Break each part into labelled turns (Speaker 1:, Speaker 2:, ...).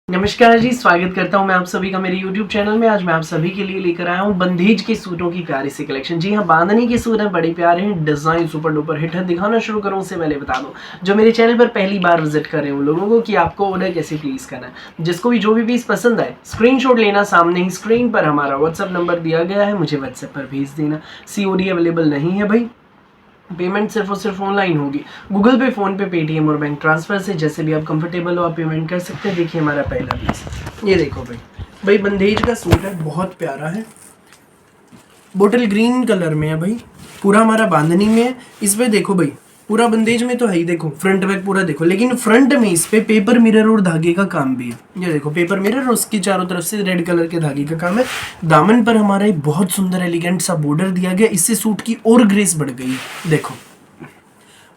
Speaker 1: नमस्कार जी, स्वागत करता हूं मैं आप सभी का मेरे YouTube चैनल में। आज मैं आप सभी के लिए लेकर आया हूं बंधेज के सूटों की प्यारी सी कलेक्शन। जी हां, बांधनी के सूट हैं, बड़े प्यारे हैं, डिज़ाइन सुपर डुपर हिट है। दिखाना शुरू करूं उससे पहले बता दूं, जो मेरे चैनल पर पहली बार विजिट कर रहे हैं उन लोगों को कि आपको ऑर्डर कैसे प्लेस करना है। जिसको भी जो भी पीस पसंद आए स्क्रीनशॉट लेना, सामने ही स्क्रीन पर हमारा व्हाट्सअप नंबर दिया गया है, मुझे व्हाट्सएप पर भेज देना। COD अवेलेबल नहीं है भाई, पेमेंट सिर्फ और सिर्फ ऑनलाइन होगी। गूगल पे, फोन पे, पेटीएम और बैंक ट्रांसफर से जैसे भी आप कंफर्टेबल हो आप पेमेंट कर सकते हैं। देखिए हमारा पहला पीस, ये देखो भाई बंधेज का सूट है, बहुत प्यारा है, बोटल ग्रीन कलर में है भाई, पूरा हमारा बांधनी में है। इस पे देखो भाई, पूरा बंदेज में तो है ही, देखो फ्रंट बैक पूरा देखो, लेकिन फ्रंट में इस पे पेपर मिरर और धागे का काम भी है। ये देखो पेपर मिरर और उसके चारों तरफ से रेड कलर के धागे का काम है। दामन पर हमारा एक बहुत सुंदर एलिगेंट सा बॉर्डर दिया गया, इससे सूट की और ग्रेस बढ़ गई है। देखो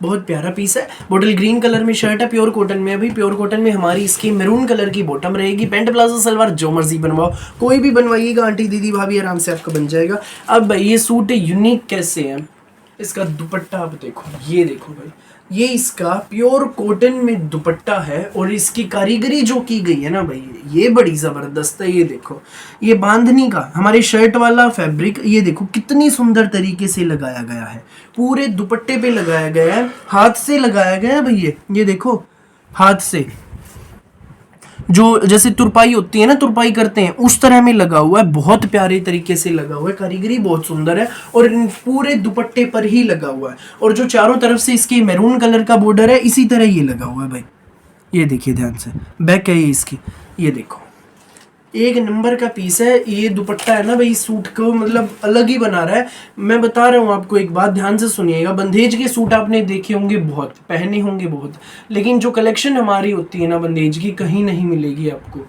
Speaker 1: बहुत प्यारा पीस है, बॉटल ग्रीन कलर में शर्ट है, प्योर कॉटन में है भाई। प्योर कॉटन में हमारी इसकी मैरून कलर की बॉटम रहेगी। पैंट प्लाजो सलवार जो मर्जी बनवाओ, कोई भी बनवाइएगा आंटी दीदी भाभी आराम से आपका बन जाएगा। अब भाई ये सूट यूनिक कैसे है, इसका दुपट्टा आप देखो, ये देखो भाई, ये इसका प्योर कॉटन में दुपट्टा है और इसकी कारीगरी जो की गई है ना भाई, ये बड़ी जबरदस्त है। ये देखो, ये बांधनी का हमारे शर्ट वाला फैब्रिक, ये देखो कितनी सुंदर तरीके से लगाया गया है, पूरे दुपट्टे पे लगाया गया है, हाथ से लगाया गया है भाई। ये देखो हाथ से, जो जैसे तुरपाई होती है ना, तुरपाई करते हैं उस तरह में लगा हुआ है, बहुत प्यारे तरीके से लगा हुआ है, कारीगरी बहुत सुंदर है और पूरे दुपट्टे पर ही लगा हुआ है। और जो चारों तरफ से इसकी मैरून कलर का बॉर्डर है, इसी तरह ये लगा हुआ है भाई। ये देखिए ध्यान से, बैक है ये इसकी, ये देखो एक नंबर का पीस है। ये दुपट्टा है ना भाई, सूट को मतलब अलग ही बना रहा है। मैं बता रहा हूँ आपको, एक बात ध्यान से सुनिएगा, बंधेज के सूट आपने देखे होंगे बहुत, पहने होंगे बहुत, लेकिन जो कलेक्शन हमारी होती है ना बंधेज की, कहीं नहीं मिलेगी आपको।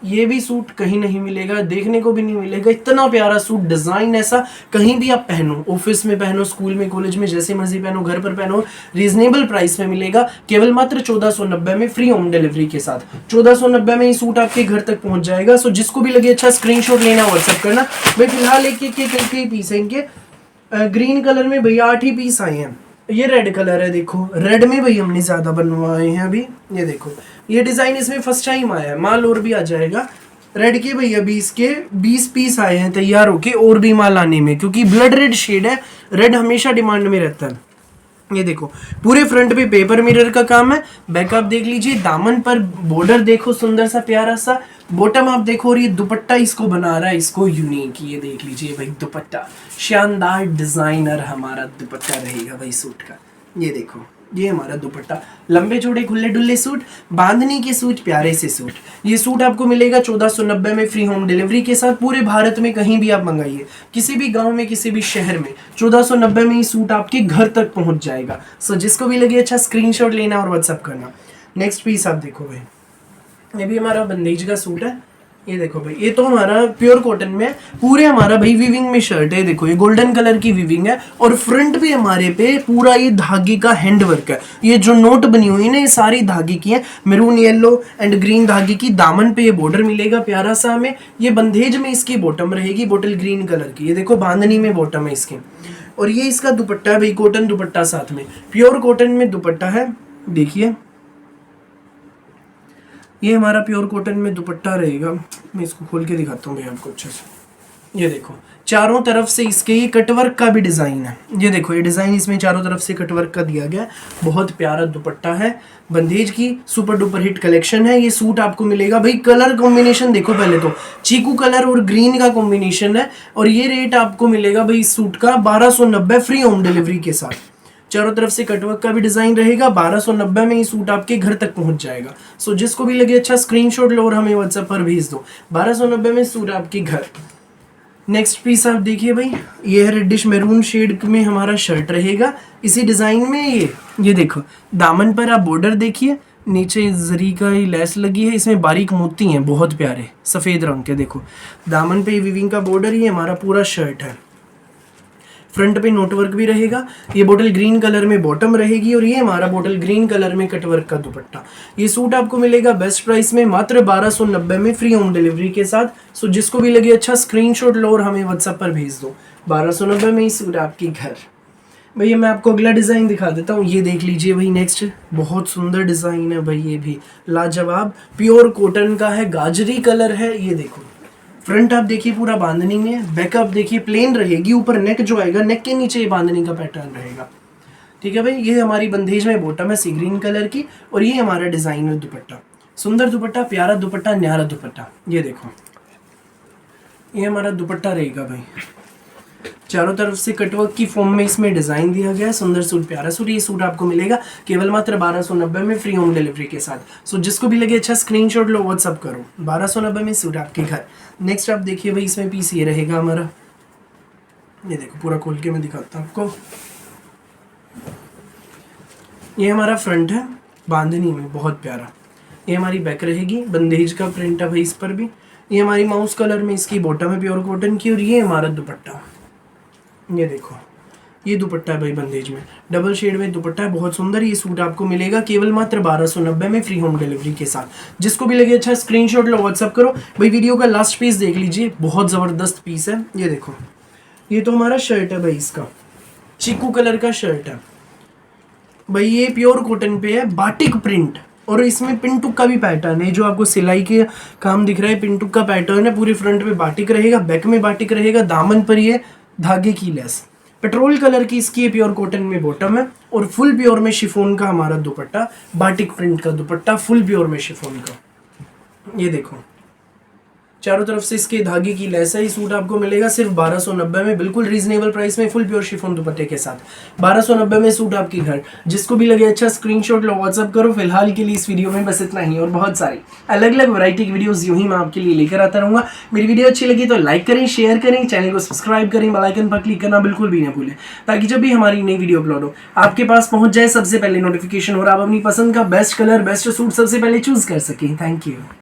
Speaker 1: ये भी सूट कहीं नहीं मिलेगा, देखने को भी नहीं मिलेगा। इतना प्यारा सूट, डिजाइन ऐसा, कहीं भी आप पहनो, ऑफिस में पहनो, स्कूल में, कॉलेज में, जैसे मर्जी पहनो, घर पर पहनो, रीजनेबल प्राइस में मिलेगा। केवल मात्र 1490 में, फ्री होम डिलीवरी के साथ 1490 में ये सूट आपके घर तक पहुंच जाएगा। सो जिसको भी लगे अच्छा स्क्रीनशॉट लेना, व्हाट्सएप करना। भाई फिलहाल एक पीस है इनके, ग्रीन कलर में भैया 8 ही पीस आए हैं। ये रेड कलर है, देखो रेड में भाई हमने ज्यादा बनवाए हैं अभी। ये देखो ये डिजाइन इसमें फर्स्ट टाइम आया है, माल और भी आ जाएगा। रेड के भैया अभी इसके 20 पीस आए हैं तैयार होके, और भी माल आने में, क्योंकि ब्लड रेड शेड है, रेड हमेशा डिमांड में रहता है। ये देखो पूरे फ्रंट पे पेपर मिरर का काम है, बैकअप देख लीजिए, दामन पर बॉर्डर देखो सुंदर सा प्यारा सा, बॉटम आप देखो, और ये दुपट्टा इसको बना रहा है, इसको यूनिक। ये देख लीजिए भाई दुपट्टा, शानदार डिजाइनर हमारा दुपट्टा रहेगा भाई सूट का। ये देखो ये हमारा दुपट्टा, लंबे चौड़े खुले डुल्ले सूट, बांधनी के सूट, प्यारे से सूट। ये सूट आपको मिलेगा 1490 में, फ्री होम डिलीवरी के साथ। पूरे भारत में कहीं भी आप मंगाइए, किसी भी गांव में, किसी भी शहर में, 1490 में ये सूट आपके घर तक पहुंच जाएगा। सो जिसको भी लगे अच्छा स्क्रीनशॉट लेना और व्हाट्सअप करना। नेक्स्ट पीस आप देखो भाई, ये भी हमारा बंदेज का सूट है। ये देखो भाई, ये तो हमारा प्योर कॉटन में है, पूरे हमारा भाई वीविंग में शर्ट है। देखो ये गोल्डन कलर की वीविंग है, और फ्रंट पे हमारे पे पूरा ये धागे का हैंड वर्क है। ये जो नोट बनी हुई है ना, ये सारी धागे की है, मैरून येलो एंड ग्रीन धागे की। दामन पे ये बॉर्डर मिलेगा प्यारा सा हमें। ये बंधेज में इसकी बॉटम रहेगी, बोटल ग्रीन कलर की। ये देखो बांधनी में बॉटम है इसकी, और ये इसका दुपट्टा है भाई, कॉटन दुपट्टा साथ में, प्योर कॉटन में दुपट्टा है। देखिए ये हमारा प्योर कॉटन में दुपट्टा रहेगा। मैं इसको खोल के दिखाता हूँ भाई आपको अच्छे से। ये देखो चारों तरफ से इसके ये कटवर्क का भी डिज़ाइन है। ये देखो ये डिज़ाइन इसमें चारों तरफ से कटवर्क का दिया गया, बहुत प्यारा दुपट्टा है। बंधेज की सुपर डुपर हिट कलेक्शन है। ये सूट आपको मिलेगा भाई, कलर कॉम्बिनेशन देखो, पहले तो चीकू कलर और ग्रीन का कॉम्बिनेशन है, और ये रेट आपको मिलेगा भाई इस सूट का 1290, फ्री होम डिलीवरी के साथ। चारों तरफ से कटवर्क का भी डिजाइन रहेगा। 1290 में ये सूट आपके घर तक पहुंच जाएगा। सो जिसको भी लगे अच्छा स्क्रीनशॉट लो और हमें व्हाट्सएप पर भेज दो। 1290 में सूट आपके घर। नेक्स्ट पीस आप देखिए भाई, ये है रेडिश मैरून शेड में हमारा शर्ट रहेगा, इसी डिजाइन में। ये देखो दामन पर आप बॉर्डर देखिए, नीचे जरी का ही लेस लगी है, इसमें बारीक मोती हैं बहुत प्यारे सफेद रंग के। देखो दामन पे वीविंग का बॉर्डर, ये हमारा पूरा शर्ट है। फ्रंट पे नोटवर्क भी रहेगा। ये बोटल ग्रीन कलर में बॉटम रहेगी, और ये हमारा बोटल ग्रीन कलर में कटवर्क का दुपट्टा। ये सूट आपको मिलेगा बेस्ट प्राइस में, मात्र 1290 में, फ्री होम डिलीवरी के साथ। सो जिसको भी लगे अच्छा स्क्रीनशॉट लो और हमें व्हाट्सएप पर भेज दो। 1290 में ये सूट आपके घर। भैया मैं आपको अगला डिज़ाइन दिखा देता हूँ, ये देख लीजिए भाई। नेक्स्ट बहुत सुंदर डिज़ाइन है भाई, ये भी लाजवाब प्योर कॉटन का है, गाजरी कलर है। ये देखो फ्रंट आप देखिए पूरा बांधनी में, बैक आप देखिए प्लेन रहेगी, ऊपर नेक जो आएगा नेक के नीचे ये बांधनी का पैटर्न रहेगा। ठीक है भाई, ये हमारी बंदेज में बॉटम है सी ग्रीन कलर की, और ये हमारा डिज़ाइन है दुपट्टा। सुंदर दुपट्टा, प्यारा दुपट्टा, न्यारा दुपट्टा। ये देखो ये हमारा दुपट्टा रहेगा भाई, चारों तरफ से कटवर्क की फॉर्म में इसमें डिज़ाइन दिया गया है। सुंदर सूट, प्यारा सूट। ये सूट आपको मिलेगा केवल मात्र 1290 में, फ्री होम डिलीवरी के साथ। सो जिसको भी लगे अच्छा स्क्रीनशॉट लो, व्हाट्सअप करो। 1290 में सूट आपके घर। नेक्स्ट आप देखिए भाई, इसमें पीस ये रहेगा हमारा, ये देखो पूरा खोल के मैं दिखाता हूँ आपको। ये हमारा फ्रंट है बांधनी में, बहुत प्यारा। ये हमारी बैक रहेगी, बंदेज का प्रिंट है भाई इस पर भी। ये हमारी माउस कलर में इसकी बॉटम है प्योर कॉटन की, और ये हमारा दुपट्टा। ये देखो ये दुपट्टा है भाई बंदेज में, डबल शेड में दुपट्टा है, बहुत सुंदर। ये सूट आपको मिलेगा केवल मात्र 1290 में, फ्री होम डिलीवरी के साथ। जिसको भी लगे अच्छा स्क्रीनशॉट लो, व्हाट्सअप करो भाई। वीडियो का लास्ट पीस देख लीजिए, बहुत ज़बरदस्त पीस है। ये देखो ये तो हमारा शर्ट है भाई, इसका चीकू कलर का शर्ट है भाई। ये प्योर कॉटन पे है, बाटिक प्रिंट, और इसमें पिंटुक का भी पैटर्न है। जो आपको सिलाई के काम दिख रहा है, पिंटुक का पैटर्न है। पूरे फ्रंट पे बाटिक रहेगा, बैक में बाटिक रहेगा, दामन पर ये धागे की लेस। पेट्रोल कलर की इसकी प्योर कॉटन में बॉटम है, और फुल प्योर में शिफॉन का हमारा दुपट्टा, बाटिक प्रिंट का दुपट्टा, फुल प्योर में शिफॉन का। ये देखो चारों तरफ से इसके धागे की लेस है। ये सूट आपको मिलेगा सिर्फ 1290 में, बिल्कुल रीजनेबल प्राइस में, फुल प्योर शिफॉन दुपट्टे के साथ। 1290 में सूट आपके घर। जिसको भी लगे अच्छा स्क्रीनशॉट लो, व्हाट्सअप करो। फिलहाल के लिए इस वीडियो में बस इतना ही, और बहुत सारी अलग अलग वैरायटी की वीडियोस यूं ही मैं आपके लिए लेकर आता रहूंगा। मेरी वीडियो अच्छी लगी तो लाइक करें, शेयर करें, चैनल को सब्सक्राइब करें, बेल आइकन पर क्लिक करना बिल्कुल भी ना भूलें, ताकि जब भी हमारी नई वीडियो अपलोड हो आपके पास पहुंच जाए सबसे पहले नोटिफिकेशन, और आप अपनी पसंद का बेस्ट कलर, बेस्ट सूट सबसे पहले चूज कर सकें। Thank you.